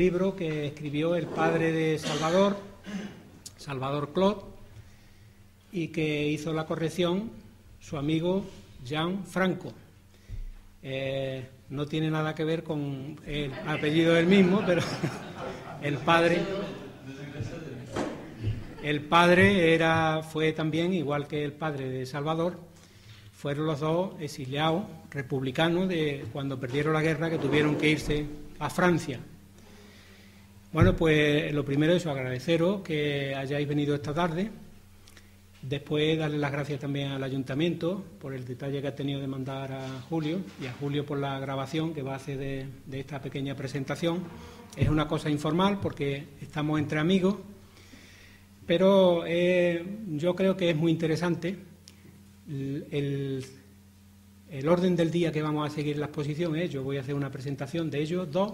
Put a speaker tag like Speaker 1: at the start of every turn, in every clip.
Speaker 1: libro que escribió el padre de Salvador, Salvador Clot, y que hizo la corrección su amigo Jean Franco. No tiene nada que ver con el apellido del mismo, pero el padre fue también, igual que el padre de Salvador, fueron los dos exiliados republicanos de cuando perdieron la guerra, que tuvieron que irse a Francia. Bueno, pues lo primero es agradeceros que hayáis venido esta tarde. Después darle las gracias también al Ayuntamiento por el detalle que ha tenido de mandar a Julio, y a Julio por la grabación que va a hacer de esta pequeña presentación. Es una cosa informal porque estamos entre amigos, pero yo creo que es muy interesante el orden del día que vamos a seguir la exposición. Yo voy a hacer una presentación de ellos dos,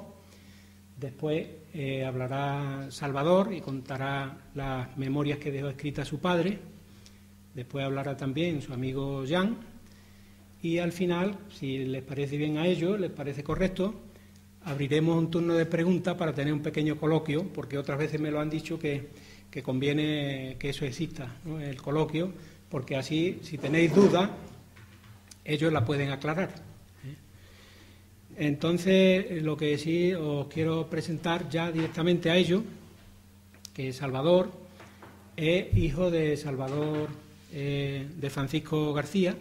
Speaker 1: después hablará Salvador y contará las memorias que dejó escritas su padre. Después hablará también su amigo Jean, y al final, si les parece bien a ellos, les parece correcto, abriremos un turno de preguntas para tener un pequeño coloquio, porque otras veces me lo han dicho que conviene que eso exista, ¿no?, el coloquio, porque así, si tenéis dudas, ellos la pueden aclarar. Entonces, lo que sí os quiero presentar ya directamente a ellos, que Salvador es hijo de Salvador de Francisco García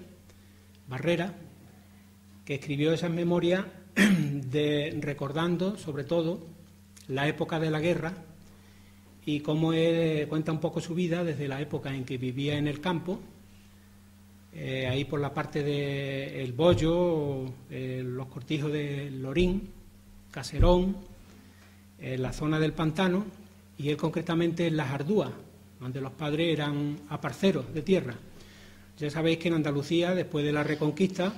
Speaker 1: Barrera, que escribió esas memorias recordando sobre todo la época de la guerra y cómo él cuenta un poco su vida desde la época en que vivía en el campo, ahí por la parte del Bollo, los cortijos de Lorín, Caserón, la zona del pantano, y él concretamente en Las Ardúas, donde los padres eran aparceros de tierra. Ya sabéis que en Andalucía, después de la Reconquista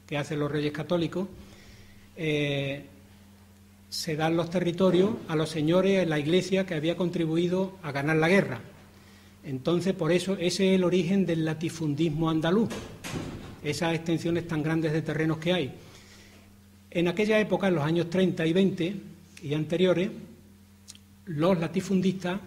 Speaker 1: que hacen los Reyes Católicos, se dan los territorios a los señores en la Iglesia que había contribuido a ganar la guerra. Entonces, por eso, ese es el origen del latifundismo andaluz, esas extensiones tan grandes de terrenos que hay. En aquella época, en los años 30 y 20 y anteriores, los latifundistas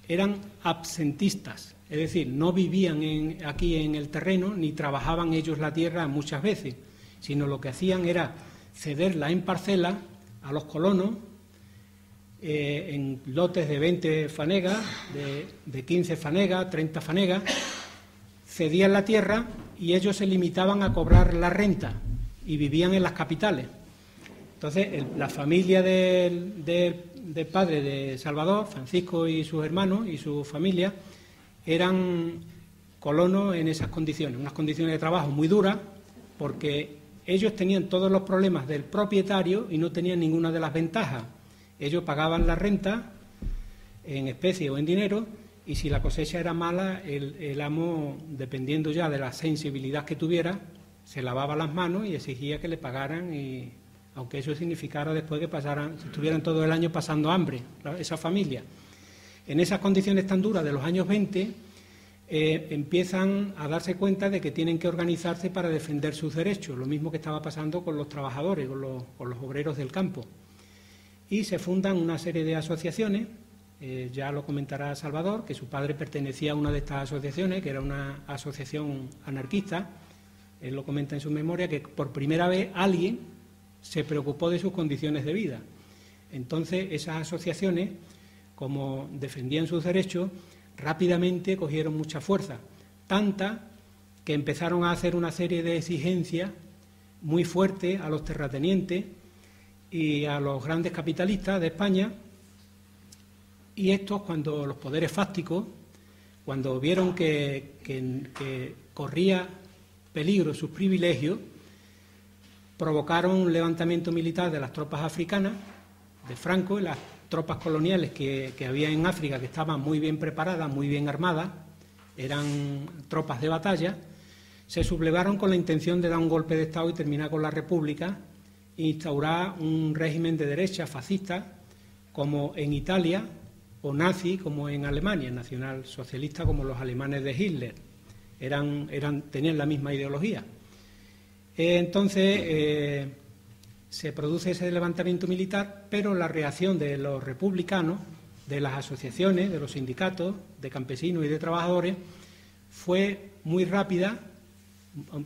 Speaker 1: eran absentistas, es decir, no vivían aquí en el terreno ni trabajaban ellos la tierra muchas veces, sino lo que hacían era cederla en parcelas a los colonos en lotes de 20 fanegas, de 15 fanegas, 30 fanegas, cedían la tierra y ellos se limitaban a cobrar la renta y vivían en las capitales. Entonces, la familia del padre de Salvador, Francisco y sus hermanos y su familia, eran colonos en esas condiciones, unas condiciones de trabajo muy duras, porque ellos tenían todos los problemas del propietario y no tenían ninguna de las ventajas. Ellos pagaban la renta en especie o en dinero, y si la cosecha era mala, el amo, dependiendo ya de la sensibilidad que tuviera, se lavaba las manos y exigía que le pagaran, y aunque eso significara después que estuvieran todo el año pasando hambre, esa familia. En esas condiciones tan duras de los años 20, empiezan a darse cuenta de que tienen que organizarse para defender sus derechos, lo mismo que estaba pasando con los trabajadores, con los obreros del campo. Y se fundan una serie de asociaciones, ya lo comentará Salvador, que su padre pertenecía a una de estas asociaciones, que era una asociación anarquista. Él lo comenta en su memoria, que por primera vez alguien se preocupó de sus condiciones de vida. Entonces, esas asociaciones, como defendían sus derechos, rápidamente cogieron mucha fuerza, tanta que empezaron a hacer una serie de exigencias muy fuertes a los terratenientes y a los grandes capitalistas de España, y estos, cuando los poderes fácticos, cuando vieron que corría peligro sus privilegios, provocaron un levantamiento militar de las tropas africanas, de Franco, y las tropas coloniales que había en África, que estaban muy bien preparadas, muy bien armadas, eran tropas de batalla, se sublevaron con la intención de dar un golpe de Estado y terminar con la República e instaurar un régimen de derecha fascista, como en Italia, o nazi como en Alemania, nacionalsocialista como los alemanes de Hitler. Tenían la misma ideología. Entonces, se produce ese levantamiento militar, pero la reacción de los republicanos, de las asociaciones, de los sindicatos, de campesinos y de trabajadores, fue muy rápida,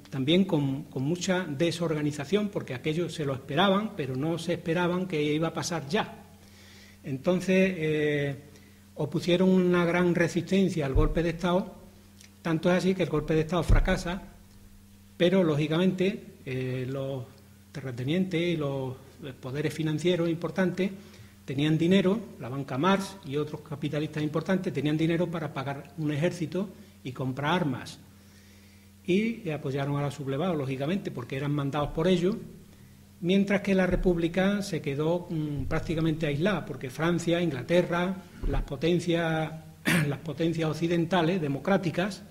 Speaker 1: también con mucha desorganización, porque aquello se lo esperaban, pero no se esperaban que iba a pasar ya. Entonces, opusieron una gran resistencia al golpe de Estado, tanto es así que el golpe de Estado fracasa, pero, lógicamente, los terratenientes y los poderes financieros importantes tenían dinero, la banca Marx y otros capitalistas importantes tenían dinero para pagar un ejército y comprar armas. Y apoyaron a los sublevados, lógicamente, porque eran mandados por ellos, mientras que la República se quedó prácticamente aislada, porque Francia, Inglaterra, las potencias occidentales, democráticas,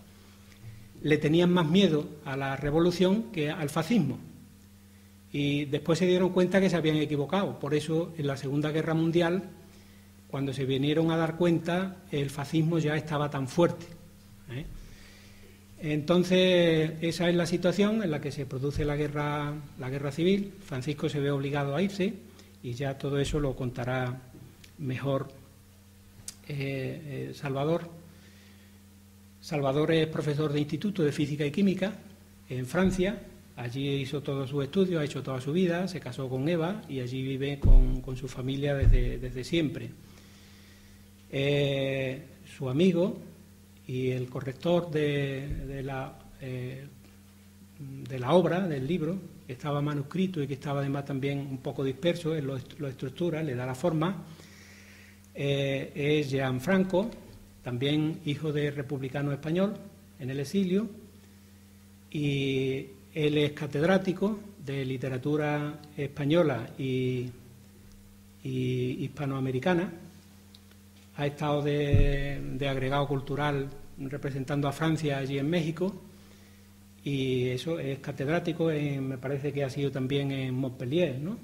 Speaker 1: le tenían más miedo a la revolución que al fascismo. Y después se dieron cuenta que se habían equivocado. Por eso, en la Segunda Guerra Mundial, cuando se vinieron a dar cuenta, el fascismo ya estaba tan fuerte. Entonces, esa es la situación en la que se produce la guerra civil. Francisco se ve obligado a irse y ya todo eso lo contará mejor Salvador. Salvador es profesor de instituto de física y química en Francia. Allí hizo todos sus estudios, ha hecho toda su vida, se casó con Eva y allí vive con su familia desde siempre. Su amigo y el corrector de la obra, del libro, que estaba manuscrito y que estaba además también un poco disperso, él lo estructura, le da la forma, es Jean Franco, también hijo de republicano español en el exilio, y él es catedrático de literatura española y hispanoamericana. Ha estado de agregado cultural representando a Francia allí en México y eso es catedrático, me parece que ha sido también en Montpellier, ¿no?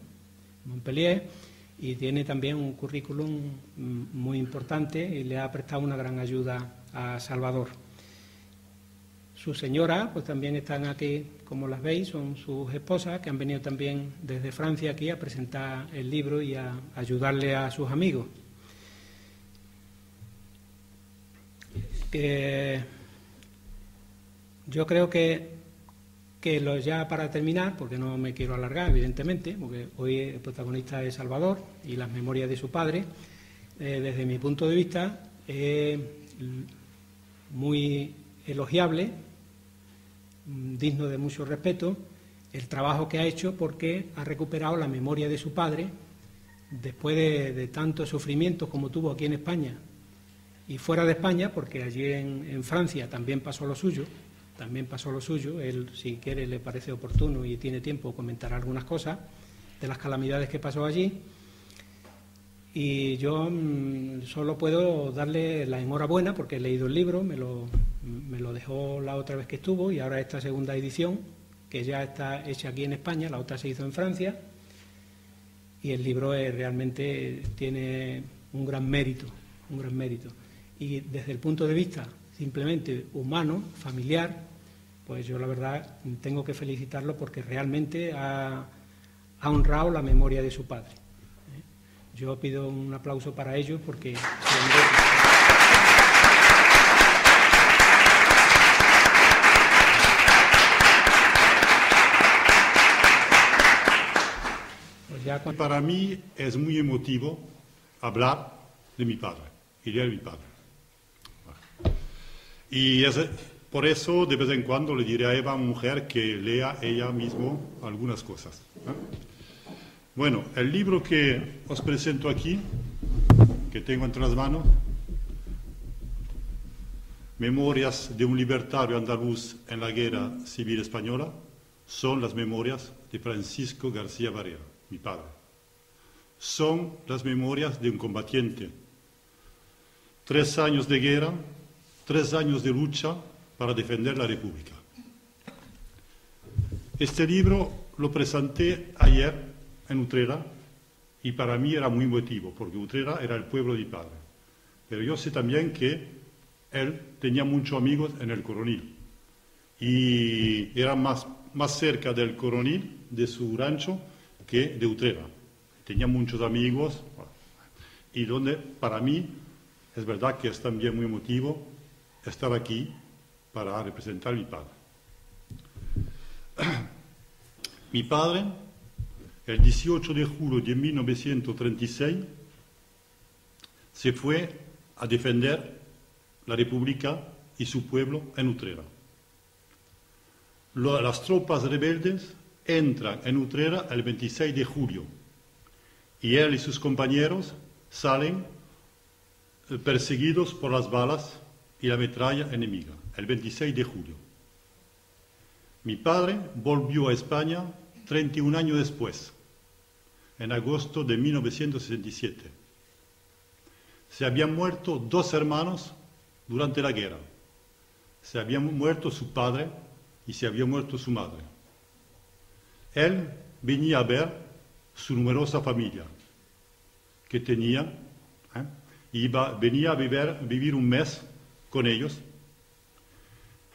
Speaker 1: Montpellier, y tiene también un currículum muy importante y le ha prestado una gran ayuda a Salvador. Su señora, pues también están aquí, como las veis, son sus esposas, que han venido también desde Francia aquí a presentar el libro y a ayudarle a sus amigos. Yo creo que ya para terminar, porque no me quiero alargar, evidentemente, porque hoy el protagonista es Salvador y las memorias de su padre, desde mi punto de vista, es muy elogiable, digno de mucho respeto, el trabajo que ha hecho porque ha recuperado la memoria de su padre después de tantos sufrimientos como tuvo aquí en España y fuera de España, porque allí en Francia también pasó lo suyo. Él, si quiere, le parece oportuno y tiene tiempo, comentar algunas cosas de las calamidades que pasó allí. Y yo solo puedo darle la enhorabuena porque he leído el libro, me lo dejó la otra vez que estuvo y ahora esta segunda edición, que ya está hecha aquí en España, la otra se hizo en Francia, y el libro realmente tiene un gran mérito. Y desde el punto de vista simplemente humano, familiar, pues yo la verdad tengo que felicitarlo porque realmente ha honrado la memoria de su padre. Yo pido un aplauso para ellos porque
Speaker 2: Para mí es muy emotivo hablar de mi padre y de mi padre. Y por eso de vez en cuando le diré a Eva, mujer, que lea ella misma algunas cosas. Bueno, el libro que os presento aquí, que tengo entre las manos, Memorias de un libertario andaluz en la Guerra Civil Española, son las memorias de Francisco García Varela, mi padre. Son las memorias de un combatiente. 3 años de guerra, 3 años de lucha para defender la República. Este libro lo presenté ayer en Utrera y para mí era muy emotivo, porque Utrera era el pueblo de mi padre. Pero yo sé también que él tenía muchos amigos en el Coronil y era más cerca del Coronil, de su rancho, que de Utrera. Tenía muchos amigos y donde para mí es verdad que es también muy emotivo estar aquí para representar a mi padre. Mi padre, el 18 de julio de 1936, se fue a defender la República y su pueblo en Utrera. Las tropas rebeldes entran en Utrera el 26 de julio y él y sus compañeros salen perseguidos por las balas y la metralla enemiga, el 26 de julio. Mi padre volvió a España 31 años después, en agosto de 1967. Se habían muerto 2 hermanos durante la guerra. Se había muerto su padre y se había muerto su madre. Él venía a ver su numerosa familia que tenía, venía a vivir un mes con ellos.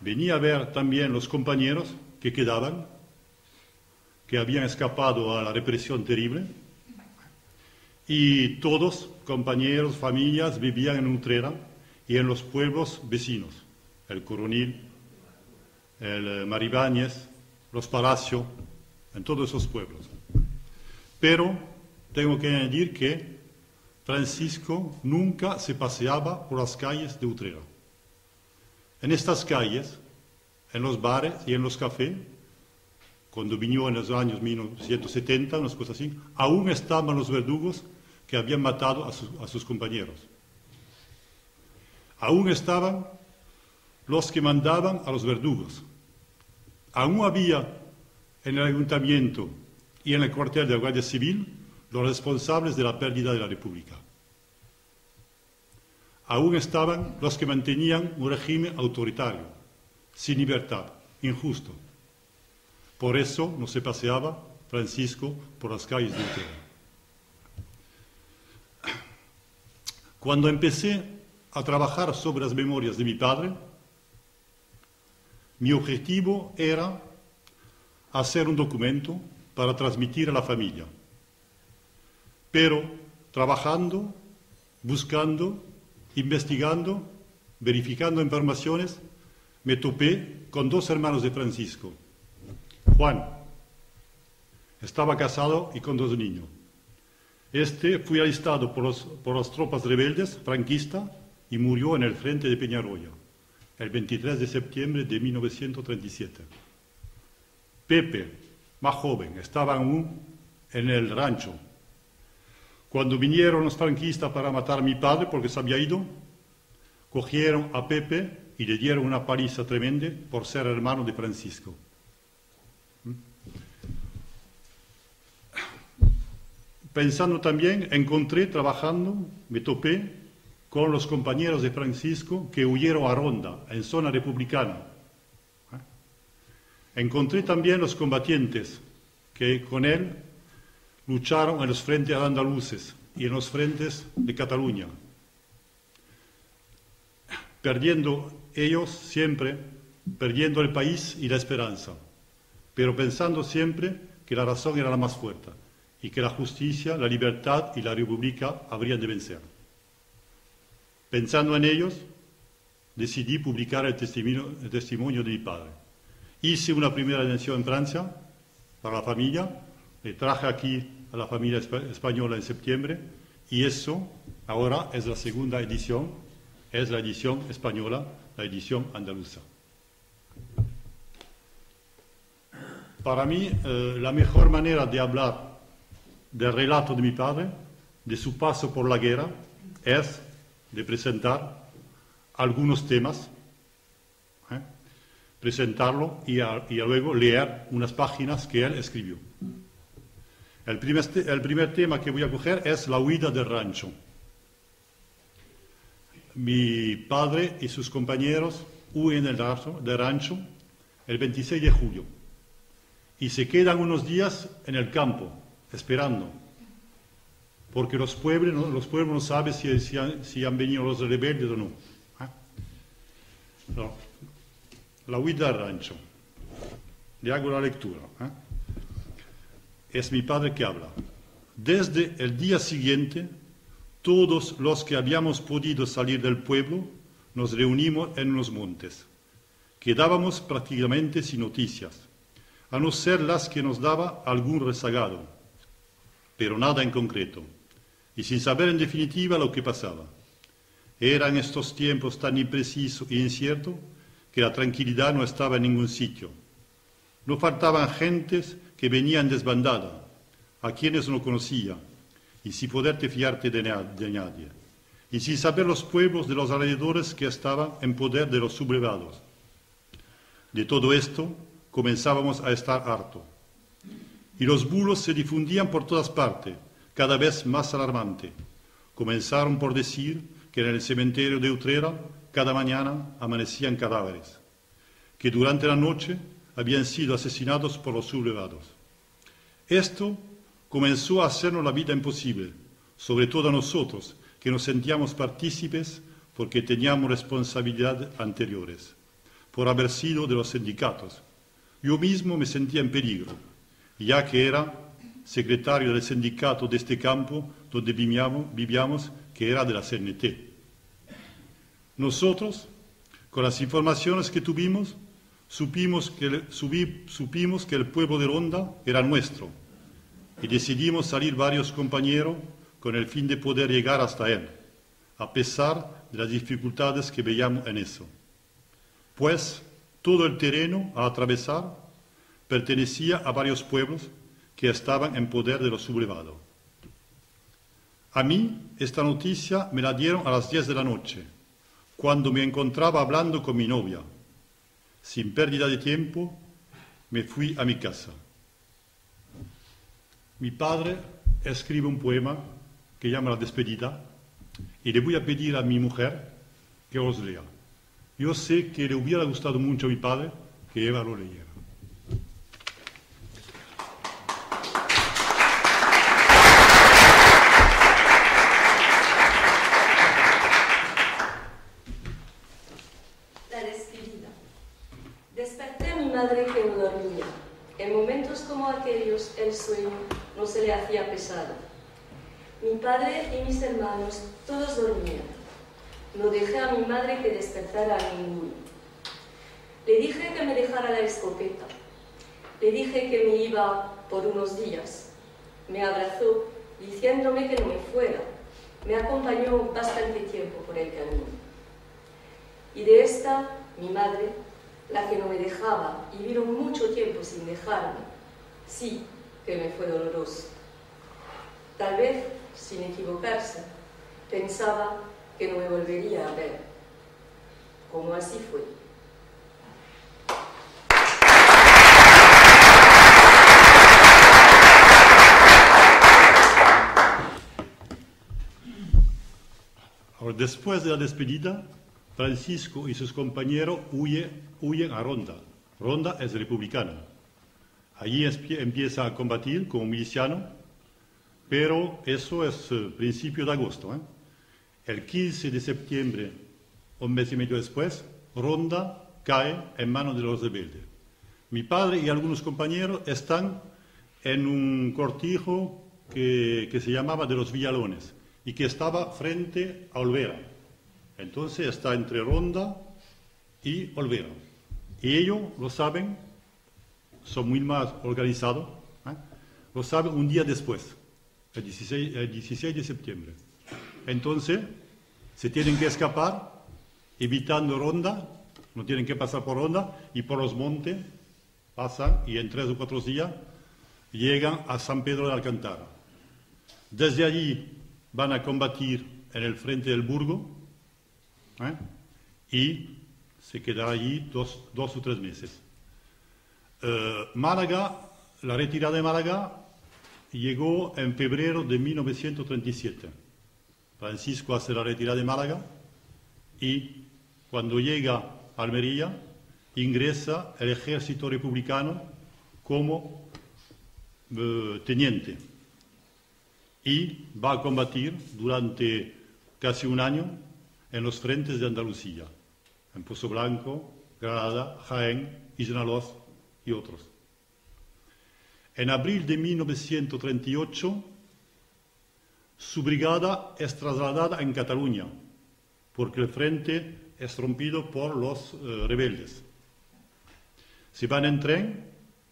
Speaker 2: Venía a ver también los compañeros que quedaban, que habían escapado a la represión terrible, y todos, compañeros, familias, vivían en Utrera y en los pueblos vecinos, el Coronil, el Maribáñez, los Palacios, en todos esos pueblos. Pero tengo que añadir que Francisco nunca se paseaba por las calles de Utrera. En estas calles, en los bares y en los cafés, cuando vino en los años 1970, unas cosas así, aún estaban los verdugos que habían matado a sus compañeros. Aún estaban los que mandaban a los verdugos. Aún había en el ayuntamiento y en el cuartel de la Guardia Civil los responsables de la pérdida de la República. Aún estaban los que mantenían un régimen autoritario, sin libertad, injusto. Por eso no se paseaba Francisco por las calles de Utrera. Cuando empecé a trabajar sobre las memorias de mi padre, mi objetivo era hacer un documento para transmitir a la familia. Pero trabajando, buscando, investigando, verificando informaciones, me topé con 2 hermanos de Francisco. Juan estaba casado y con 2 niños. Este fue alistado por las tropas rebeldes franquistas y murió en el frente de Peñarroya, el 23 de septiembre de 1937. Pepe, más joven, estaba aún en el rancho. Cuando vinieron los franquistas para matar a mi padre porque se había ido, cogieron a Pepe y le dieron una paliza tremenda por ser hermano de Francisco. Pensando también, me topé con los compañeros de Francisco que huyeron a Ronda, en zona republicana. Encontré también los combatientes que con él lucharon en los frentes andaluces y en los frentes de Cataluña, perdiendo ellos siempre, perdiendo el país y la esperanza, pero pensando siempre que la razón era la más fuerte y que la justicia, la libertad y la república habrían de vencer. Pensando en ellos, decidí publicar el testimonio de mi padre. Hice una primera edición en Francia para la familia, le traje aquí a la familia española en septiembre y eso ahora es la segunda edición, es la edición española, la edición andaluza. Para mí, la mejor manera de hablar del relato de mi padre, de su paso por la guerra, es de presentar algunos temas, presentarlo y luego leer unas páginas que él escribió. El primer tema que voy a coger es la huida del rancho. Mi padre y sus compañeros huyen del rancho el 26 de julio y se quedan unos días en el campo, esperando, porque los pueblos no saben si han venido los rebeldes o no. No. La huida del rancho. Le hago la lectura. es mi padre que habla. Desde el día siguiente, todos los que habíamos podido salir del pueblo nos reunimos en los montes. Quedábamos prácticamente sin noticias, a no ser las que nos daba algún rezagado, pero nada en concreto, y sin saber en definitiva lo que pasaba. Eran estos tiempos tan imprecisos e inciertos que la tranquilidad no estaba en ningún sitio. No faltaban gentes que venían desbandada, a quienes no conocía, y sin poderte fiarte de nadie, y sin saber los pueblos de los alrededores que estaban en poder de los sublevados. De todo esto comenzábamos a estar hartos, y los bulos se difundían por todas partes, cada vez más alarmante. Comenzaron por decir que en el cementerio de Utrera cada mañana amanecían cadáveres, que durante la noche habían sido asesinados por los sublevados. Esto comenzó a hacernos la vida imposible, sobre todo a nosotros, que nos sentíamos partícipes porque teníamos responsabilidades anteriores, por haber sido de los sindicatos. Yo mismo me sentía en peligro, ya que era secretario del sindicato de este campo donde vivíamos, que era de la CNT. Nosotros, con las informaciones que tuvimos, supimos que el pueblo de Ronda era nuestro y decidimos salir varios compañeros con el fin de poder llegar hasta él, a pesar de las dificultades que veíamos en eso. Pues todo el terreno a atravesar pertenecía a varios pueblos que estaban en poder de los sublevados. A mí esta noticia me la dieron a las 10 de la noche, cuando me encontraba hablando con mi novia. Sin pérdida de tiempo, me fui a mi casa. Mi padre escribe un poema que llama La despedida y le voy a pedir a mi mujer que os lea. Yo sé que le hubiera gustado mucho a mi padre que Eva lo leyera.
Speaker 3: La despedida. Desperté a mi madre que no dormía. En momentos como aquellos, el sueño no se le hacía pesado. Mi padre y mis hermanos, todos dormían. No dejé a mi madre que despertara a ninguno. Le dije que me dejara la escopeta. Le dije que me iba por unos días. Me abrazó, diciéndome que no me fuera. Me acompañó bastante tiempo por el camino. Y de esta, mi madre, la que no me dejaba y vino mucho tiempo sin dejarme, sí que me fue doloroso. Tal vez, sin equivocarse, pensaba que no me volvería a ver, como así fue.
Speaker 2: Ahora, después de la despedida, Francisco y sus compañeros huyen a Ronda. Ronda es republicana. Allí empieza a combatir como miliciano, pero eso es principio de agosto. El 15 de septiembre, un mes y medio después, Ronda cae en manos de los rebeldes. Mi padre y algunos compañeros están en un cortijo que se llamaba de los Villalones y que estaba frente a Olvera. Entonces está entre Ronda y Olvera. Y ellos lo saben, son muy más organizados, lo saben un día después, el 16 de septiembre. Entonces se tienen que escapar, evitando Ronda, no tienen que pasar por Ronda, y por los montes pasan y en 3 o 4 días llegan a San Pedro de Alcántara. Desde allí van a combatir en el frente del Burgo, y se quedará allí 2 o 3 meses. Málaga, la retirada de Málaga llegó en febrero de 1937. Francisco hace la retirada de Málaga y cuando llega a Almería ingresa el ejército republicano como teniente y va a combatir durante casi un año en los frentes de Andalucía, en Pozo Blanco, Granada, Jaén, Isla Loz y otros. En abril de 1938, su brigada es trasladada en Cataluña, porque el frente es rompido por los rebeldes. Se van en tren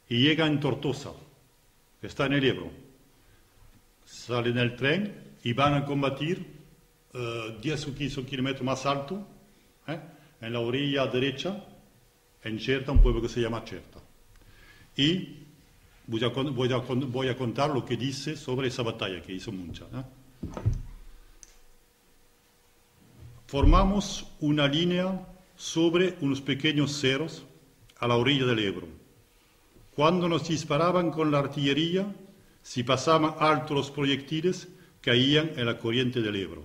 Speaker 2: y llegan en Tortosa, que está en el Ebro. Salen del tren y van a combatir 10 o 15 kilómetros más alto, en la orilla derecha, en Cherta, un pueblo que se llama Cherta. Y voy a contar lo que dice sobre esa batalla, que hizo mucha. Formamos una línea sobre unos pequeños cerros a la orilla del Ebro. Cuando nos disparaban con la artillería, si pasaban alto los proyectiles, caían en la corriente del Ebro.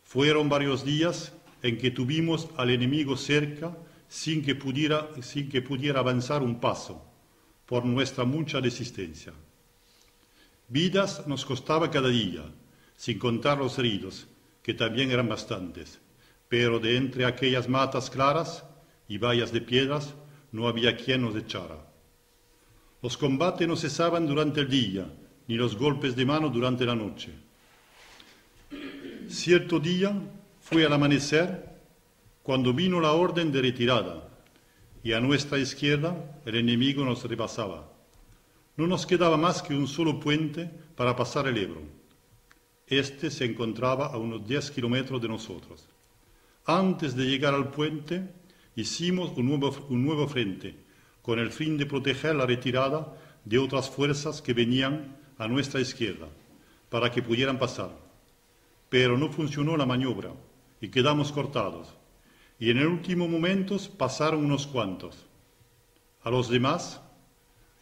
Speaker 2: Fueron varios días en que tuvimos al enemigo cerca sin que pudiera avanzar un paso, por nuestra mucha resistencia. Vidas nos costaba cada día, sin contar los heridos, que también eran bastantes, pero de entre aquellas matas claras y vallas de piedras no había quien nos echara. Los combates no cesaban durante el día, ni los golpes de mano durante la noche. Cierto día fue al amanecer cuando vino la orden de retirada, y a nuestra izquierda el enemigo nos rebasaba. No nos quedaba más que un solo puente para pasar el Ebro. Este se encontraba a unos 10 kilómetros de nosotros. Antes de llegar al puente, hicimos un nuevo frente, con el fin de proteger la retirada de otras fuerzas que venían a nuestra izquierda, para que pudieran pasar. Pero no funcionó la maniobra y quedamos cortados. Y en el último momento pasaron unos cuantos. A los demás,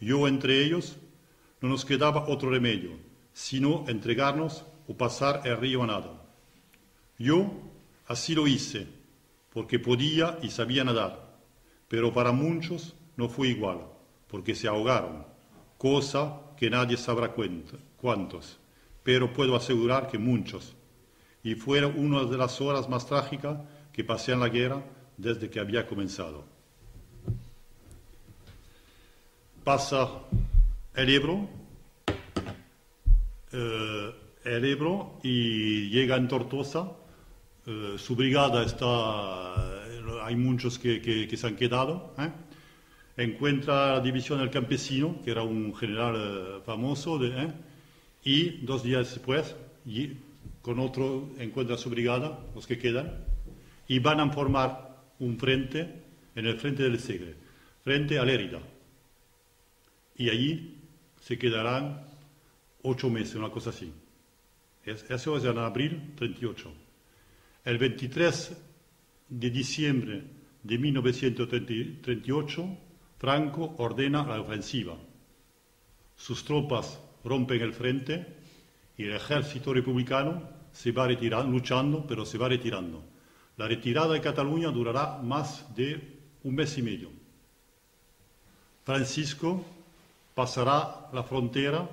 Speaker 2: yo entre ellos, no nos quedaba otro remedio, sino entregarnos o pasar el río a nado. Yo así lo hice, porque podía y sabía nadar, pero para muchos no fue igual, porque se ahogaron, cosa que nadie sabrá cuántos, pero puedo asegurar que muchos. Y fue una de las horas más trágicas que pasé en la guerra desde que había comenzado. Pasa el Ebro y llega en Tortosa. Su brigada hay muchos que se han quedado. Encuentra la división del Campesino, que era un general famoso, y 2 días después, con otro encuentra su brigada, los que quedan, y van a formar un frente en el frente del Segre, frente a Lérida. Y allí se quedarán 8 meses, una cosa así. Eso es en abril 38. El 23 de diciembre de 1938, Franco ordena la ofensiva. Sus tropas rompen el frente y el ejército republicano se va retirando, luchando, pero se va retirando. La retirada de Cataluña durará más de 1 mes y medio. Francisco pasará la frontera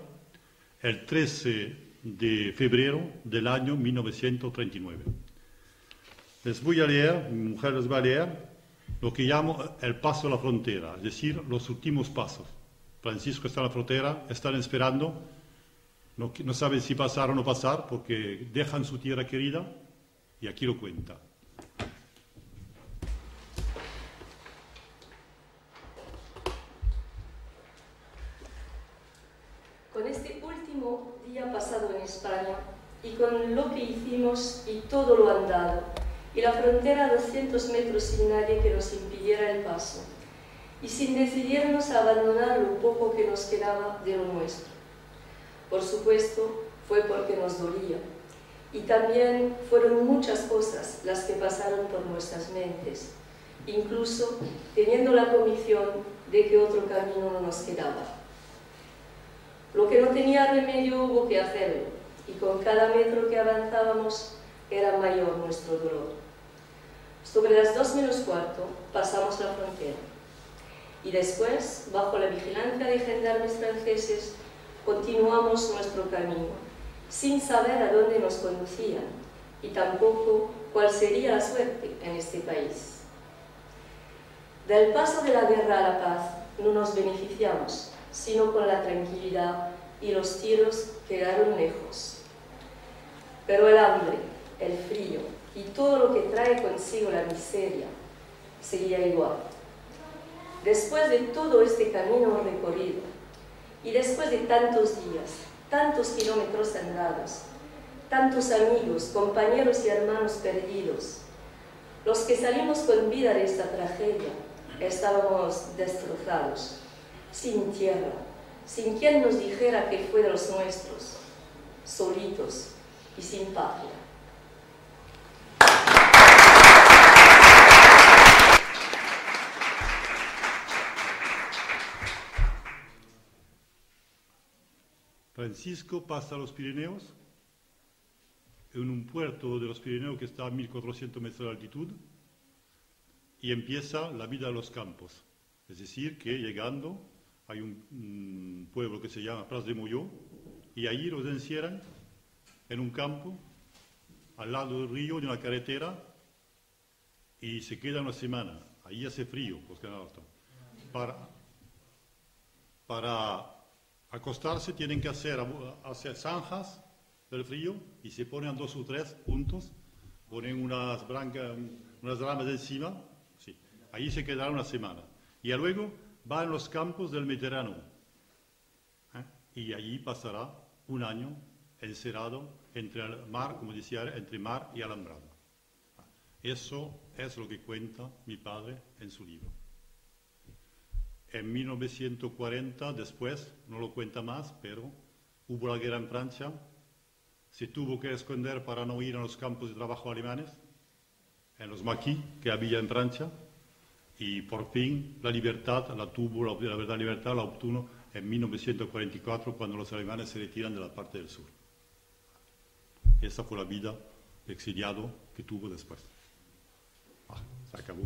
Speaker 2: el 13 de febrero del año 1939. Les voy a leer, mi mujer les va a leer, lo que llamo el paso a la frontera, es decir, los últimos pasos. Francisco está en la frontera, están esperando, no saben si pasar o no pasar, porque dejan su tierra querida, y aquí lo cuenta.
Speaker 3: Con este último día pasado en España, y con lo que hicimos y todo lo andado, y la frontera a 200 metros sin nadie que nos impidiera el paso, y sin decidirnos a abandonar lo poco que nos quedaba de lo nuestro. Por supuesto, fue porque nos dolía, y también fueron muchas cosas las que pasaron por nuestras mentes, incluso teniendo la convicción de que otro camino no nos quedaba. Lo que no tenía remedio hubo que hacerlo, y con cada metro que avanzábamos era mayor nuestro dolor. Sobre las 2 menos cuarto pasamos la frontera, y después, bajo la vigilancia de gendarmes franceses, continuamos nuestro camino, sin saber a dónde nos conducían, y tampoco cuál sería la suerte en este país. Del paso de la guerra a la paz no nos beneficiamos, sino con la tranquilidad, y los tiros quedaron lejos. Pero el hambre, el frío y todo lo que trae consigo la miseria seguía igual. Después de todo este camino recorrido y después de tantos días, tantos kilómetros andados, tantos amigos, compañeros y hermanos perdidos, los que salimos con vida de esta tragedia estábamos destrozados, sin tierra, sin quien nos dijera que fue de los nuestros, solitos y sin patria.
Speaker 2: Francisco pasa a los Pirineos, en un puerto de los Pirineos que está a 1400 metros de altitud, y empieza la vida de los campos. Es decir, que llegando hay un pueblo que se llama Pras de Molló, y allí los encierran en un campo, al lado del río, de una carretera, y se queda una semana. Ahí hace frío, pues que nada, para acostarse tienen que hacer zanjas del frío y se ponen 2 o 3 puntos, ponen unas ramas encima, sí. Ahí se quedará una semana. Y luego va en los campos del Mediterráneo, y allí pasará un año encerrado entre el mar, como decía, entre mar y alambrado. Eso es lo que cuenta mi padre en su libro. En 1940, después, no lo cuenta más, pero hubo la guerra en Francia, se tuvo que esconder para no ir a los campos de trabajo alemanes, en los maquis que había en Francia, y por fin la libertad la verdadera libertad la obtuvo en 1944, cuando los alemanes se retiran de la parte del sur. Esa fue la vida de exiliado que tuvo después. Se acabó.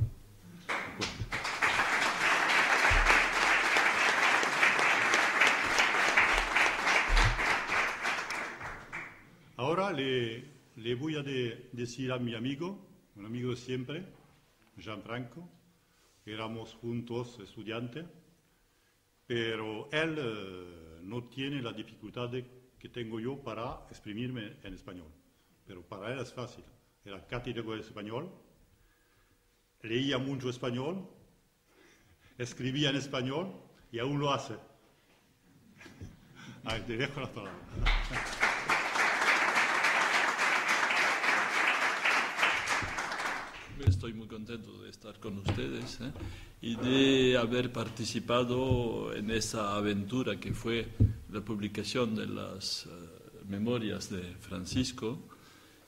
Speaker 2: Ahora le voy a decir a mi amigo, un amigo de siempre, Gianfranco, éramos juntos estudiantes, pero él no tiene la dificultad que tengo yo para exprimirme en español, pero para él es fácil. Era catedrático de español, leía mucho español, escribía en español y aún lo hace. Te dejo la palabra.
Speaker 4: Estoy muy contento de estar con ustedes y de haber participado en esa aventura que fue la publicación de las memorias de Francisco.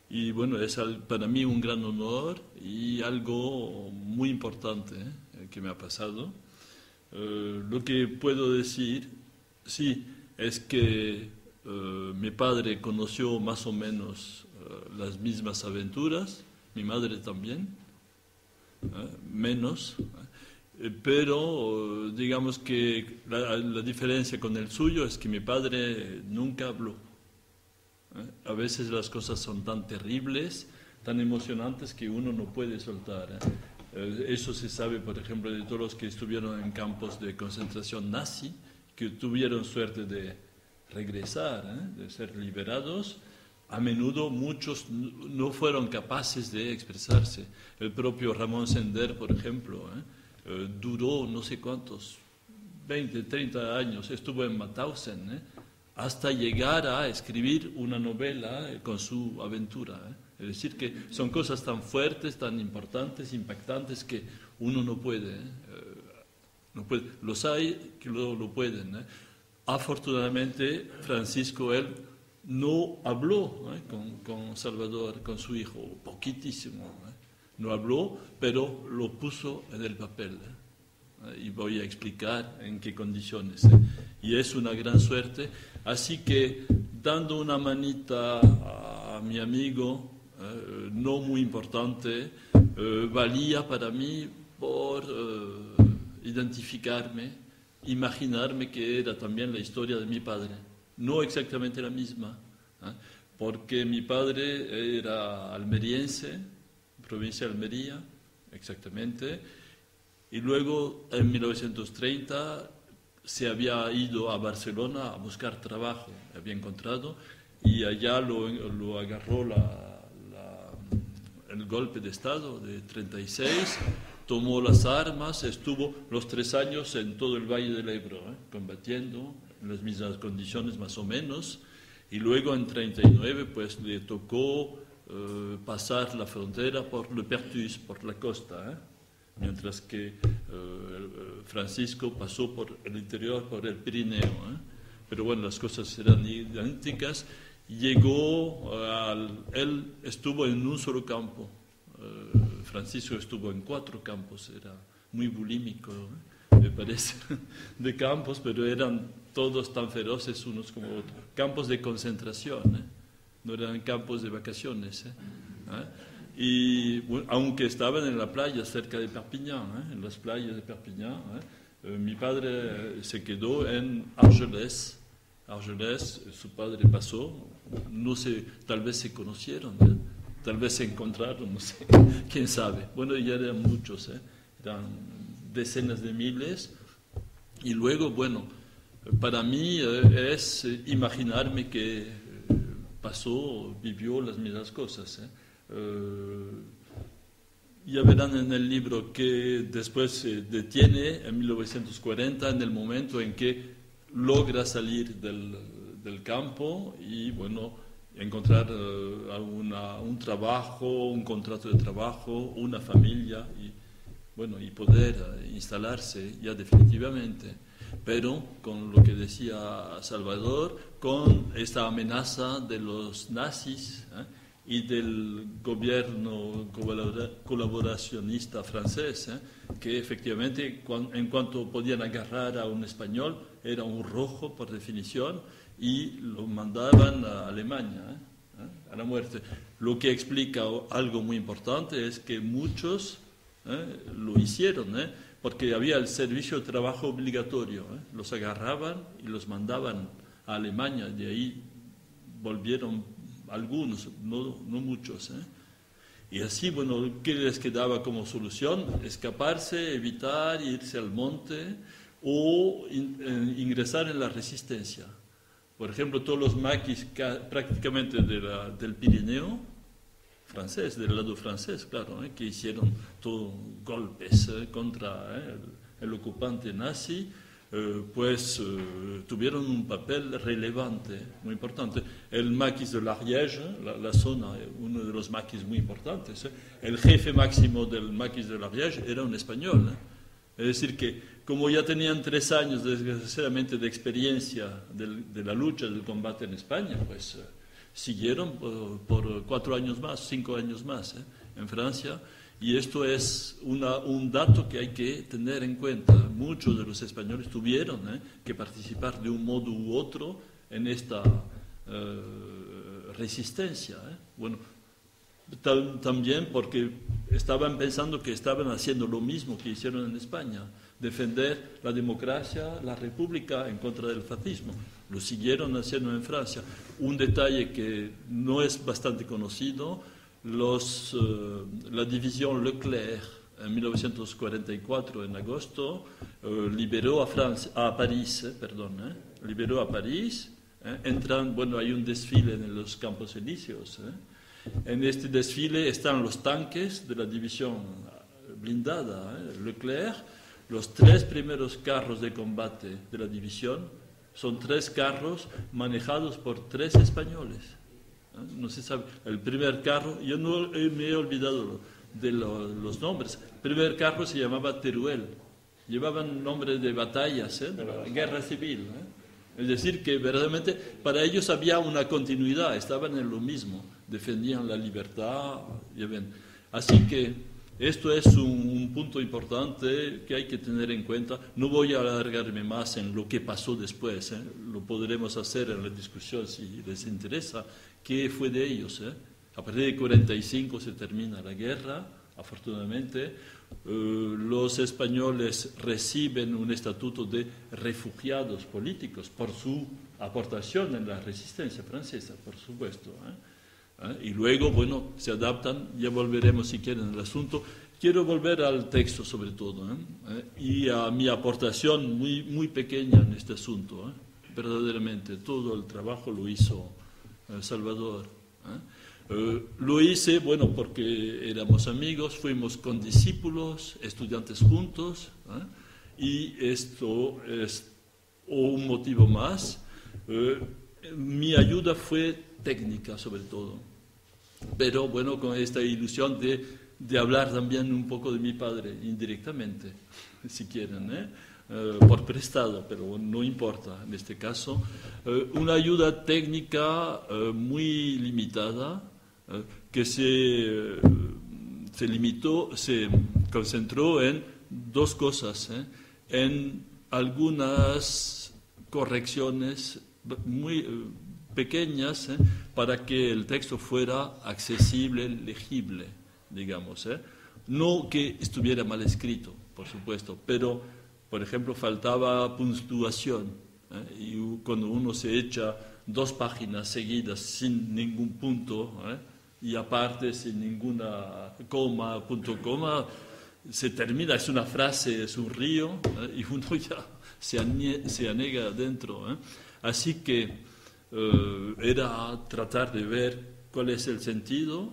Speaker 4: Y bueno, es para mí un gran honor y algo muy importante que me ha pasado. Lo que puedo decir, sí, es que mi padre conoció más o menos las mismas aventuras, mi madre también, menos, pero digamos que la diferencia con el suyo es que mi padre nunca habló. A veces las cosas son tan terribles, tan emocionantes que uno no puede soltar. Eso se sabe, por ejemplo, de todos los que estuvieron en campos de concentración nazi, que tuvieron suerte de regresar, de ser liberados. A menudo muchos no fueron capaces de expresarse. El propio Ramón Sender, por ejemplo, duró no sé cuántos, 20, 30 años, estuvo en Mauthausen, hasta llegar a escribir una novela con su aventura. Es decir, que son cosas tan fuertes, tan importantes, impactantes, que uno no puede. Los hay que lo pueden. Afortunadamente, Francisco, él no habló con Salvador, con su hijo, poquitísimo. No habló, pero lo puso en el papel. Y voy a explicar en qué condiciones. Y es una gran suerte. Así que, dando una manita a mi amigo, no muy importante, valía para mí por identificarme, imaginarme que era también la historia de mi padre. No exactamente la misma, porque mi padre era almeriense, provincia de Almería, exactamente, y luego en 1930 se había ido a Barcelona a buscar trabajo, había encontrado, y allá lo agarró el golpe de Estado de 36, tomó las armas, estuvo los 3 años en todo el Valle del Ebro, combatiendo en las mismas condiciones más o menos, y luego en 39 pues le tocó pasar la frontera por Le Perthus, por la costa, mientras que Francisco pasó por el interior, por el Pirineo. Pero bueno, las cosas eran idénticas. Llegó, él estuvo en un solo campo, Francisco estuvo en 4 campos, era muy bulímico, me parece, de campos, pero eran todos tan feroces unos como otros. Campos de concentración, no eran campos de vacaciones. Y bueno, aunque estaban en la playa cerca de Perpignan, en las playas de Perpignan, mi padre se quedó en Argelès. Argelès, su padre pasó, no sé, tal vez se conocieron, tal vez se encontraron, no sé, quién sabe. Bueno, ya eran muchos, eran decenas de miles. Y luego, bueno, para mí es imaginarme que vivió las mismas cosas. Ya verán en el libro que después se detiene en 1940, en el momento en que logra salir del campo y, bueno, encontrar un trabajo, un contrato de trabajo, una familia y, bueno, y poder instalarse ya definitivamente. Pero con lo que decía Salvador, con esta amenaza de los nazis y del gobierno colaboracionista francés, que efectivamente en cuanto podían agarrar a un español era un rojo por definición y lo mandaban a Alemania, a la muerte. Lo que explica algo muy importante es que muchos lo hicieron, porque había el servicio de trabajo obligatorio, los agarraban y los mandaban a Alemania, de ahí volvieron algunos, no muchos. Y así, bueno, ¿qué les quedaba como solución? Escaparse, evitar, irse al monte o ingresar en la resistencia. Por ejemplo, todos los maquis prácticamente del Pirineo francés, del lado francés, claro, que hicieron todos golpes contra el ocupante nazi, pues tuvieron un papel relevante, muy importante. El maquis de l'Ariège, la zona, uno de los maquis muy importantes, el jefe máximo del maquis de l'Ariège era un español. Es decir, que como ya tenían 3 años, desgraciadamente, de experiencia de la lucha, del combate en España, pues siguieron por 4 años más, 5 años más en Francia. Y esto es un dato que hay que tener en cuenta. Muchos de los españoles tuvieron que participar de un modo u otro en esta resistencia. Bueno, también porque estaban pensando que estaban haciendo lo mismo que hicieron en España, defender la democracia, la república en contra del fascismo. Lo siguieron haciendo en Francia. Un detalle que no es bastante conocido: la división Leclerc en 1944, en agosto, liberó a París, liberó a París. Bueno, hay un desfile en los Campos Elíseos. En este desfile están los tanques de la división blindada, Leclerc. Los 3 primeros carros de combate de la división son 3 carros manejados por 3 españoles. No se sabe. El primer carro, yo no me he olvidado de los nombres. El primer carro se llamaba Teruel. Llevaban nombre de batallas, de la guerra civil. Es decir, que verdaderamente para ellos había una continuidad, estaban en lo mismo, defendían la libertad. Ya ven. Así que esto es un punto importante que hay que tener en cuenta. No voy a alargarme más en lo que pasó después, lo podremos hacer en la discusión si les interesa. ¿Qué fue de ellos? A partir de 45 se termina la guerra, afortunadamente. Los españoles reciben un estatuto de refugiados políticos por su aportación en la resistencia francesa, por supuesto. Y luego, bueno, se adaptan, ya volveremos si quieren al asunto. quiero volver al texto sobre todo, y a mi aportación muy pequeña en este asunto. Verdaderamente, todo el trabajo lo hizo Salvador. Lo hice, bueno, porque éramos amigos, fuimos condiscípulos, estudiantes juntos, y esto es un motivo más. Mi ayuda fue técnica sobre todo, pero bueno, con esta ilusión de hablar también un poco de mi padre, indirectamente, si quieren, por prestado, pero no importa en este caso. Una ayuda técnica muy limitada, que se concentró en dos cosas, en algunas correcciones muy pequeñas, para que el texto fuera accesible, legible, digamos. No que estuviera mal escrito, por supuesto, pero, por ejemplo, faltaba puntuación, y cuando uno se echa 2 páginas seguidas sin ningún punto, y aparte sin ninguna coma, punto coma, se termina, es una frase, es un río, y uno ya se anega adentro. Así que era tratar de ver cuál es el sentido.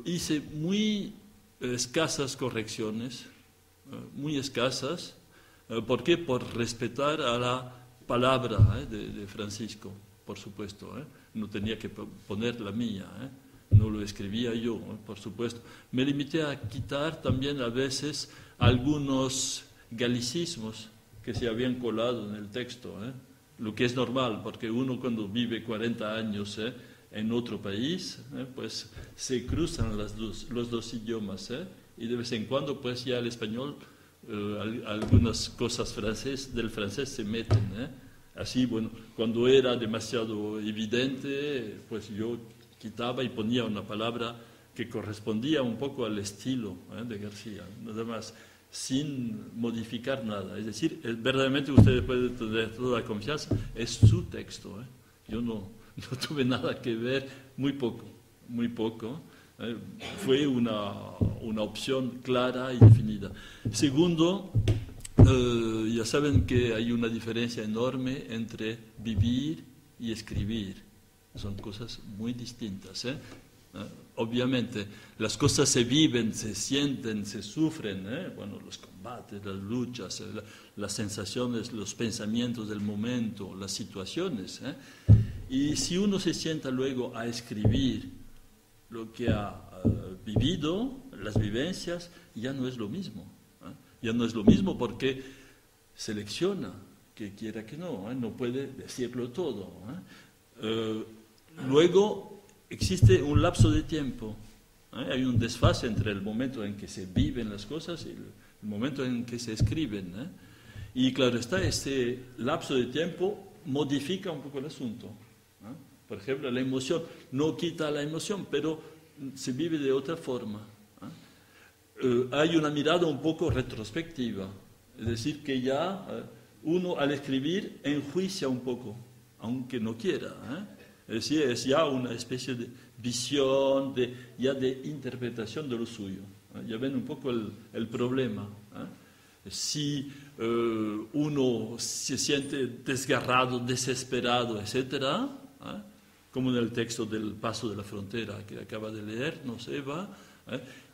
Speaker 4: Hice muy escasas correcciones, muy escasas. ¿Por qué? Por respetar a la palabra de Francisco, por supuesto. No tenía que poner la mía, no lo escribía yo, por supuesto. Me limité a quitar también a veces algunos galicismos que se habían colado en el texto, lo que es normal, porque uno cuando vive 40 años en otro país, pues se cruzan los dos idiomas, y de vez en cuando pues ya el español, algunas cosas del francés se meten. Así, bueno, cuando era demasiado evidente, pues yo quitaba y ponía una palabra que correspondía un poco al estilo de García, nada más, sin modificar nada. Es decir, verdaderamente ustedes pueden tener toda la confianza, es su texto. Yo no tuve nada que ver, muy poco. Fue una opción clara y definida. Segundo, ya saben que hay una diferencia enorme entre vivir y escribir. Son cosas muy distintas. Obviamente, las cosas se viven, se sienten, se sufren. Bueno, los combates, las luchas, las sensaciones, los pensamientos del momento, las situaciones. Y si uno se sienta luego a escribir lo que ha vivido, las vivencias, ya no es lo mismo. Ya no es lo mismo porque selecciona, que quiera que no puede decirlo todo. Luego existe un lapso de tiempo, hay un desfase entre el momento en que se viven las cosas y el momento en que se escriben. Y claro está, este lapso de tiempo modifica un poco el asunto. Por ejemplo, la emoción no quita la emoción, pero se vive de otra forma. Hay una mirada un poco retrospectiva, es decir, que ya uno al escribir enjuicia un poco, aunque no quiera. Es decir, es ya una especie de visión, ya de interpretación de lo suyo. Ya ven un poco el problema. Si uno se siente desgarrado, desesperado, etc., como en el texto del Paso de la Frontera que acaba de leernos Eva,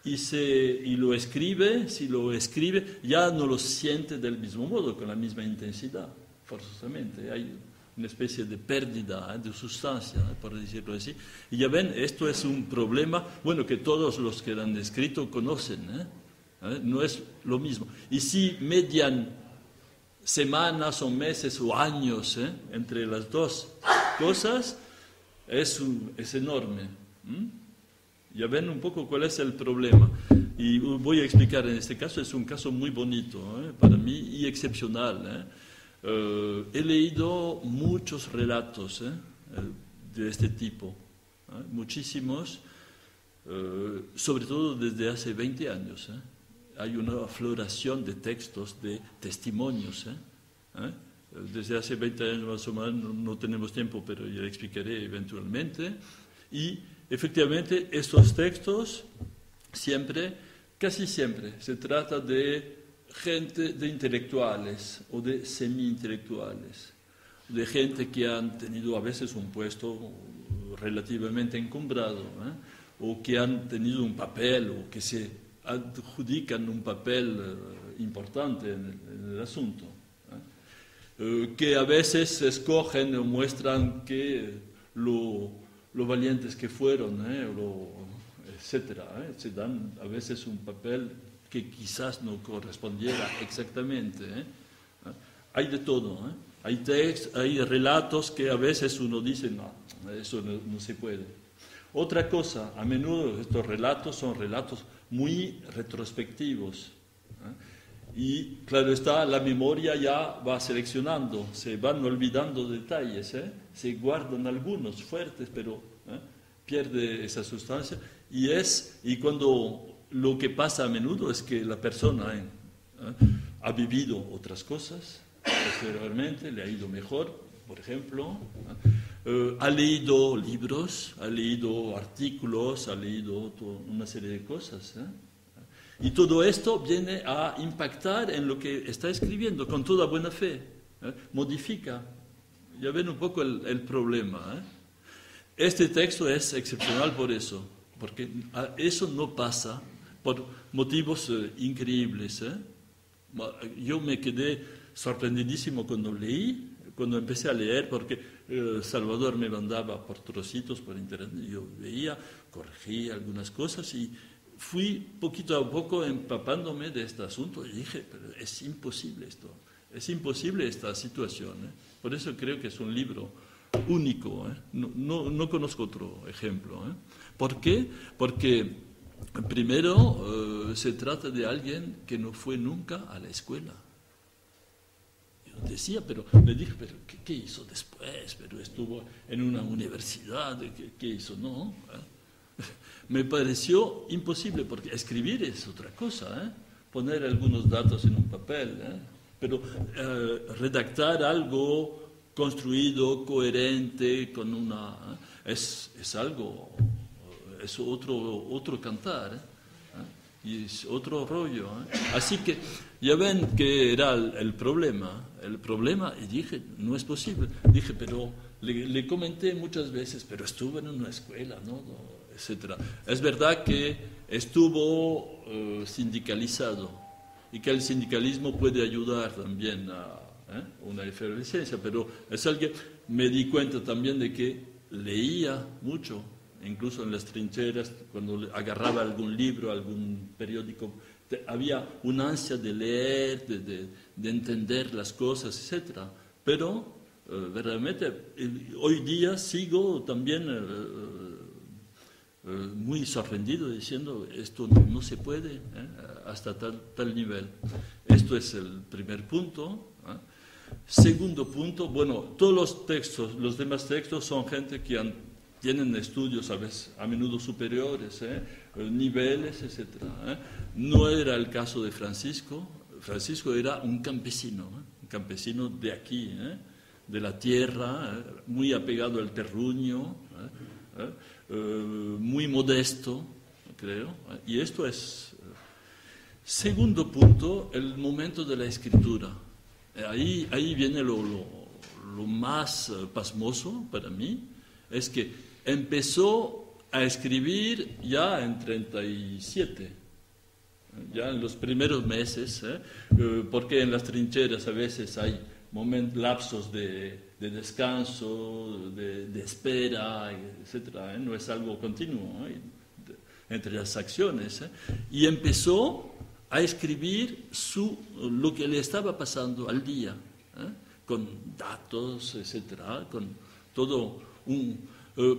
Speaker 4: y lo escribe, si lo escribe, ya no lo siente del mismo modo, con la misma intensidad, forzosamente. Hay una especie de pérdida de sustancia, por decirlo así. Y ya ven, esto es un problema, bueno, que todos los que lo han escrito conocen, no es lo mismo. Y si median semanas o meses o años entre las dos cosas, es enorme. Ya ven un poco cuál es el problema. Y voy a explicar en este caso, es un caso muy bonito para mí y excepcional. He leído muchos relatos de este tipo, muchísimos, sobre todo desde hace 20 años. Hay una afloración de textos, de testimonios. Desde hace 20 años más o menos, no tenemos tiempo, pero ya explicaré eventualmente. Y efectivamente estos textos casi siempre, se trata de gente, de intelectuales o de semi-intelectuales, de gente que han tenido a veces un puesto relativamente encumbrado, o que han tenido un papel o que se adjudican un papel importante en el asunto, que a veces escogen o muestran que lo valientes que fueron, etcétera, se dan a veces un papel que quizás no correspondiera exactamente. Hay de todo, hay relatos que a veces uno dice, no, eso no se puede. Otra cosa, a menudo estos relatos son relatos muy retrospectivos. Y claro está, la memoria ya va seleccionando, se van olvidando detalles, se guardan algunos fuertes, pero pierde esa sustancia. Y cuando lo que pasa a menudo es que la persona ha vivido otras cosas posteriormente, le ha ido mejor, por ejemplo, ha leído libros, ha leído artículos, ha leído una serie de cosas. Y todo esto viene a impactar en lo que está escribiendo con toda buena fe, modifica. Ya ven un poco el problema. Este texto es excepcional por eso, porque eso no pasa por motivos increíbles. Yo me quedé sorprendidísimo cuando empecé a leer, porque Salvador me mandaba por trocitos por internet, yo veía, corregía algunas cosas y fui poquito a poco empapándome de este asunto y dije, pero es imposible esto, es imposible esta situación. Por eso creo que es un libro único, no conozco otro ejemplo. ¿Por qué? Porque primero se trata de alguien que no fue nunca a la escuela. Yo decía, pero le dije, pero ¿qué hizo después? Pero estuvo en una universidad, ¿qué hizo? No. Me pareció imposible, porque escribir es otra cosa, poner algunos datos en un papel, pero redactar algo construido, coherente, con es algo, es otro cantar, y es otro rollo. Así que ya ven que era el problema, y dije, no es posible. Dije, pero le comenté muchas veces, pero estuvo en una escuela, ¿no? Etcétera. Es verdad que estuvo sindicalizado y que el sindicalismo puede ayudar también a una efervescencia, pero es alguien, me di cuenta también de que leía mucho, incluso en las trincheras, cuando agarraba algún libro, algún periódico, había una ansia de leer, de entender las cosas, etcétera. Pero verdaderamente hoy día sigo también muy sorprendido diciendo esto no se puede hasta tal nivel. Esto es el primer punto. Segundo punto, bueno, todos los textos, los demás textos son gente que tienen estudios a menudo superiores, niveles, etc. No era el caso de Francisco. Francisco era un campesino de aquí, de la tierra, muy apegado al terruño, muy modesto, creo. Y esto es... Segundo punto, el momento de la escritura. Ahí viene lo más pasmoso para mí, es que empezó a escribir ya en 37, ya en los primeros meses, porque en las trincheras a veces hay lapsos de descanso, de espera, etc. No es algo continuo entre las acciones. Y empezó a escribir lo que le estaba pasando al día, con datos, etcétera, con todo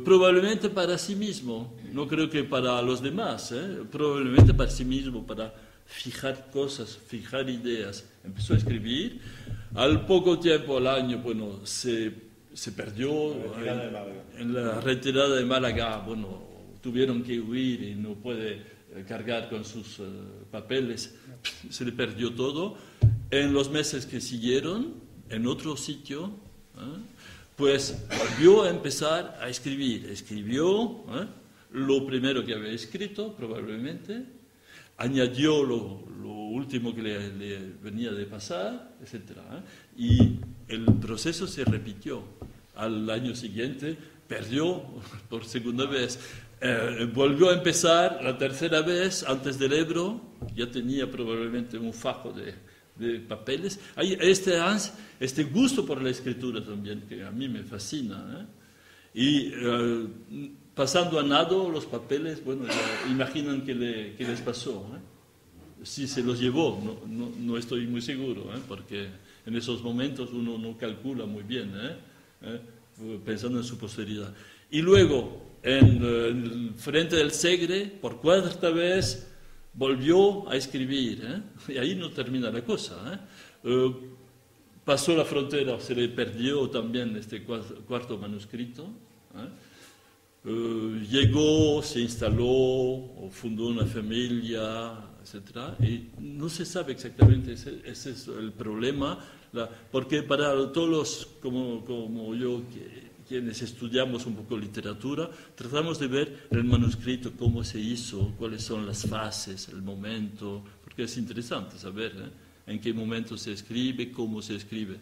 Speaker 4: probablemente para sí mismo, no creo que para los demás, probablemente para sí mismo, para fijar cosas, fijar ideas. Empezó a escribir, al poco tiempo, al año, bueno, se perdió en la retirada de Málaga, bueno, tuvieron que huir y no puede cargar con sus papeles, se le perdió todo. En los meses que siguieron, en otro sitio, pues volvió a empezar a escribir, escribió lo primero que había escrito, probablemente, añadió lo último que le venía de pasar, etc. Y el proceso se repitió. Al año siguiente perdió por segunda vez. Volvió a empezar la tercera vez antes del Ebro, ya tenía probablemente un fajo de papeles. Hay este gusto por la escritura también, que a mí me fascina. Y pasando a nado los papeles, bueno, ya imaginan qué les pasó. Si se los llevó, no estoy muy seguro, porque en esos momentos uno no calcula muy bien, pensando en su posteridad. Y luego, en el frente del Segre, por cuarta vez, volvió a escribir, y ahí no termina la cosa. Pasó la frontera, se le perdió también este cuarto manuscrito. Llegó, se instaló, fundó una familia, etc. Y no se sabe exactamente, ese es el problema, porque para todos los, como yo, quienes estudiamos un poco literatura, tratamos de ver el manuscrito, cómo se hizo, cuáles son las fases, el momento, porque es interesante saber en qué momento se escribe, cómo se escribe.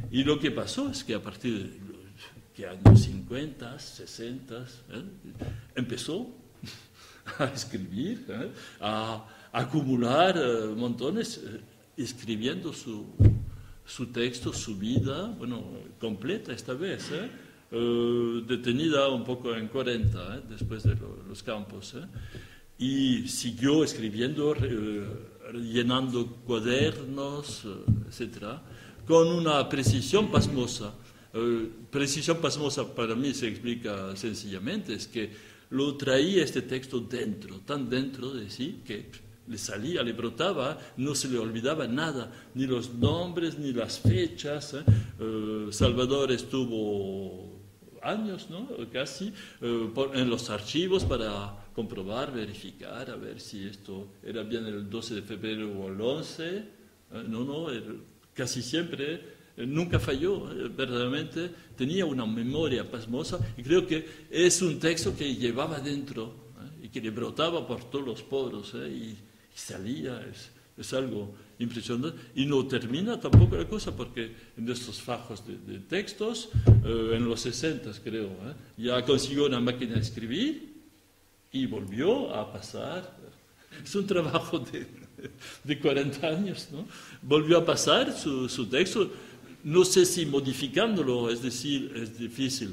Speaker 4: Y lo que pasó es que a partir de años 50, 60, empezó a escribir, a acumular montones, escribiendo su texto, su vida, bueno, completa esta vez, detenida un poco en 40, después de los campos, y siguió escribiendo, llenando cuadernos, etc., con una precisión pasmosa. Precisión pasmosa para mí se explica sencillamente, es que lo traía este texto dentro, tan dentro de sí, que le salía, le brotaba, no se le olvidaba nada, ni los nombres, ni las fechas. Salvador estuvo años, ¿no? Casi, en los archivos para comprobar, verificar, a ver si esto era bien el 12 de febrero o el 11. Casi siempre. Nunca falló, verdaderamente, tenía una memoria pasmosa y creo que es un texto que llevaba dentro y que le brotaba por todos los poros y salía, es algo impresionante. Y no termina tampoco la cosa porque en estos fajos de textos, en los 60 creo, ya consiguió una máquina de escribir y volvió a pasar. Es un trabajo de 40 años, ¿no? Volvió a pasar su texto. No sé si modificándolo, es decir, es difícil,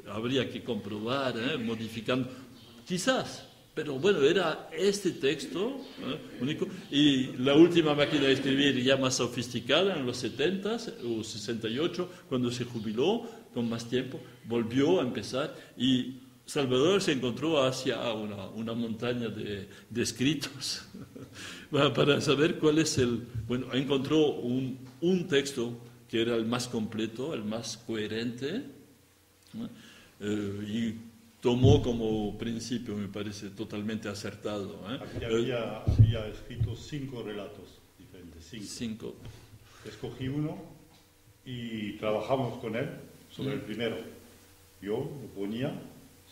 Speaker 4: habría que comprobar, modificando, quizás, pero bueno, era este texto único. Y la última máquina de escribir ya más sofisticada, en los 70 o 68, cuando se jubiló, con más tiempo, volvió a empezar y Salvador se encontró hacia una montaña de escritos para saber cuál es bueno, encontró un texto que era el más completo, el más coherente, y tomó como principio, me parece, totalmente acertado.
Speaker 2: Había escrito 5 relatos diferentes. 5. Escogí uno y trabajamos con él sobre el primero. Yo lo ponía,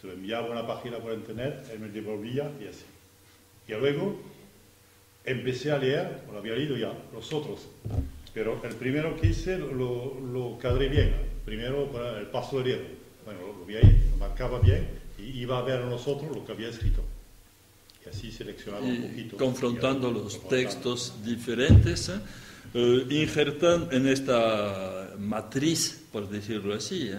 Speaker 2: se lo enviaba una página por internet, él me devolvía y así. Y luego empecé a leer, lo había leído ya, los otros. Pero el primero que hice lo cadré bien. Primero para el paso del hierro. Bueno, lo vi ahí, lo marcaba bien y iba a ver a nosotros lo que había escrito. Y así seleccionaba un poquito.
Speaker 4: Confrontando los textos diferentes, injertan en esta matriz, por decirlo así,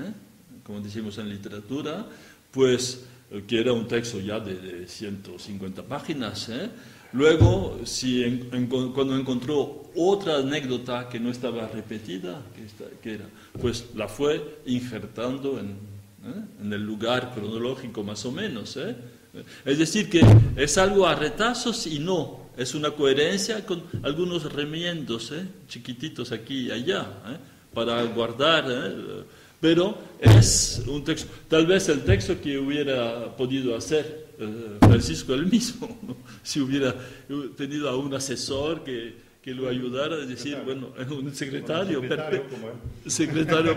Speaker 4: como decimos en literatura, pues que era un texto ya de 150 páginas, Luego, cuando encontró otra anécdota que no estaba repetida, que era, pues la fue injertando en el lugar cronológico más o menos. Es decir, que es algo a retazos y no, es una coherencia con algunos remiendos chiquititos aquí y allá, para guardar. Pero es un texto, tal vez el texto que hubiera podido hacer Francisco él mismo, ¿no? Si hubiera tenido a un asesor que lo ayudara a decir, bueno, un secretario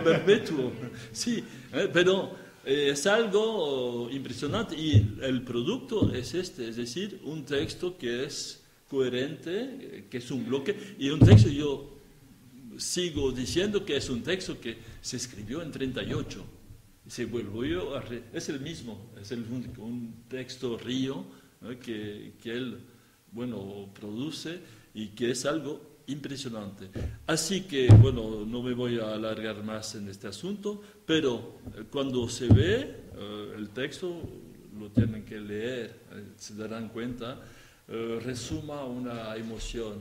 Speaker 4: perpetuo. Sí, pero Es algo impresionante y el producto es este, es decir, un texto que es coherente, que es un bloque, y un texto, yo sigo diciendo que es un texto que se escribió en 38, se volvió es el mismo, es el único, un texto río, ¿no? que él, bueno, produce y que es algo impresionante. Así que, bueno, no me voy a alargar más en este asunto, pero cuando se ve el texto, lo tienen que leer, se darán cuenta, resuma una emoción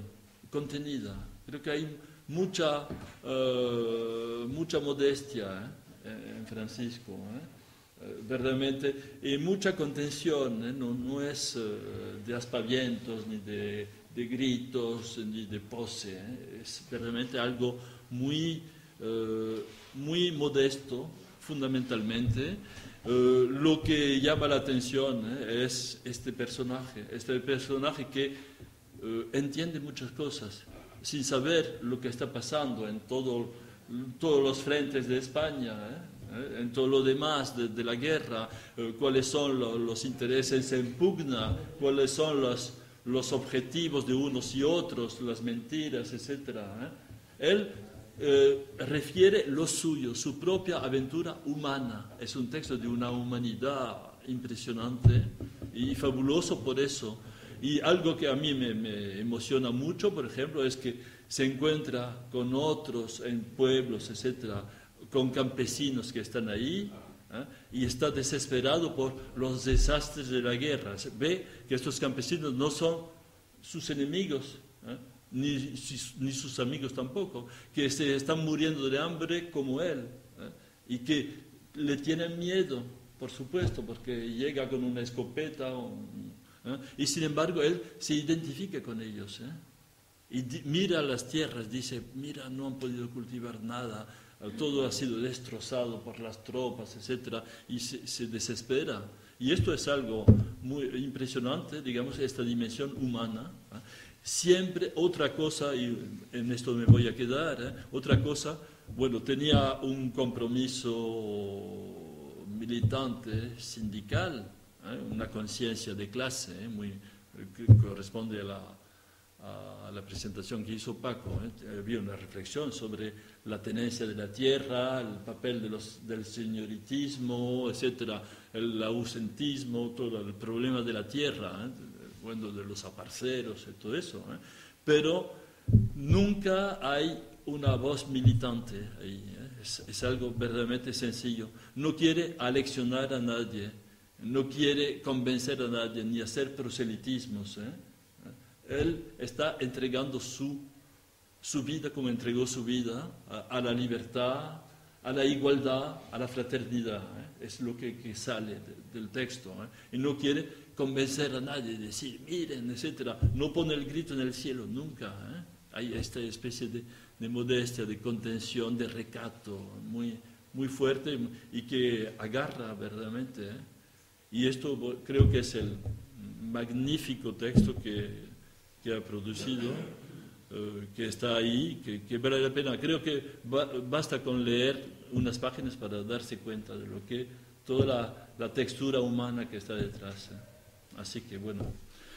Speaker 4: contenida. Creo que hay mucha modestia en Francisco, verdaderamente, y mucha contención, no es de aspavientos ni de gritos ni de pose, es verdaderamente algo muy modesto, fundamentalmente. Lo que llama la atención es este personaje que entiende muchas cosas, sin saber lo que está pasando en todos los frentes de España, en todo lo demás de la guerra, cuáles son los intereses en pugna, cuáles son los objetivos de unos y otros, las mentiras, etc. Él refiere lo suyo, su propia aventura humana. Es un texto de una humanidad impresionante y fabuloso por eso. Y algo que a mí me emociona mucho, por ejemplo, es que se encuentra con otros en pueblos, etcétera, con campesinos que están ahí, y está desesperado por los desastres de la guerra. Ve que estos campesinos no son sus enemigos, ni sus amigos tampoco, que se están muriendo de hambre como él, y que le tienen miedo, por supuesto, porque llega con una escopeta, y sin embargo él se identifica con ellos, y mira las tierras, dice, mira, no han podido cultivar nada, todo ha sido destrozado por las tropas, etc., y se desespera. Y esto es algo muy impresionante, digamos, esta dimensión humana. Siempre otra cosa, y en esto me voy a quedar, otra cosa, bueno, tenía un compromiso militante, sindical, una conciencia de clase, que corresponde a la presentación que hizo Paco. Había una reflexión sobre la tenencia de la tierra, el papel del señoritismo, etcétera, el ausentismo, todo el problema de la tierra, bueno, de los aparceros y todo eso, pero nunca hay una voz militante ahí, es algo verdaderamente sencillo. No quiere aleccionar a nadie, no quiere convencer a nadie, ni hacer proselitismos. Él está entregando su vida como entregó su vida a la libertad, a la igualdad, a la fraternidad. Es lo que sale del texto. Y no quiere convencer a nadie, decir, miren, etc. No pone el grito en el cielo, nunca. Hay esta especie de modestia, de contención, de recato muy, muy fuerte y que agarra verdaderamente. Y esto creo que es el magnífico texto que ha producido, que está ahí, que vale la pena. Creo que basta con leer unas páginas para darse cuenta de lo que toda la textura humana que está detrás. Así que bueno,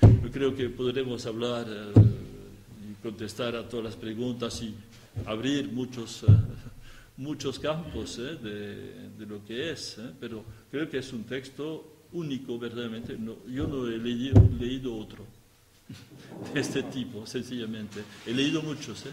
Speaker 4: yo creo que podremos hablar y contestar a todas las preguntas y abrir muchos campos de lo que es, pero creo que es un texto único verdaderamente. Yo no he leído otro de este tipo, sencillamente. He leído muchos,